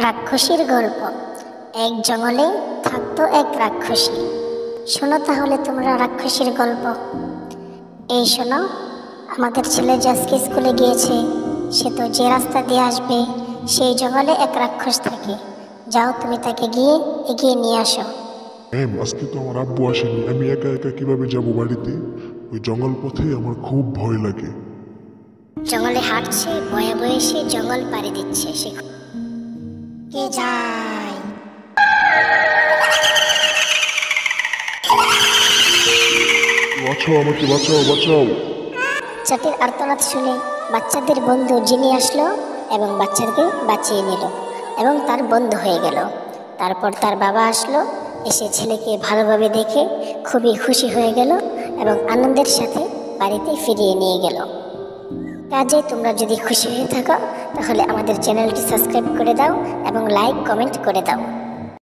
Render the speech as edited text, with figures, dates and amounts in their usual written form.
রাক্ষসীর গল্প। এক জঙ্গলে থাকতো এক রাক্ষসী। শোনো তাহলে তোমরা রাক্ষসীর গল্প। এই শোনো, আমাদের ছেলে যে আজকে স্কুলে গিয়েছে, সে তো যে রাস্তা দিয়ে আসবে সেই জঙ্গলে এক রাক্ষস থাকে। যাও, তুমি তাকে গিয়ে এগিয়ে নিয়ে আসো। আজকে তো আমার আব্বু আসেনি, আমি একা একা কিভাবে যাব বাড়িতে? ওই জঙ্গল পথে আমার খুব ভয় লাগে। জঙ্গলে হাঁটছে, বয়ে বয়ে সে জঙ্গল পাড়ি দিচ্ছে। সে কে যায়? বাঁচাও, আমাকে বাঁচাও, বাঁচাও। বাচ্চাটির আর্তনাদ শুনে বাচ্চাদের বন্ধু জিনি আসলো এবং বাচ্চাকে বাঁচিয়ে নিল এবং তার বন্ধু হয়ে গেল। তারপর তার বাবা আসলো, এসে ছেলেকে ভালোভাবে দেখে খুবই খুশি হয়ে গেল এবং আনন্দের সাথে বাড়িতে ফিরিয়ে নিয়ে গেল। কাজে তোমরা যদি খুশি হয়ে থাকো তাহলে আমাদের চ্যানেলটি সাবস্ক্রাইব করে দাও এবং লাইক কমেন্ট করে দাও।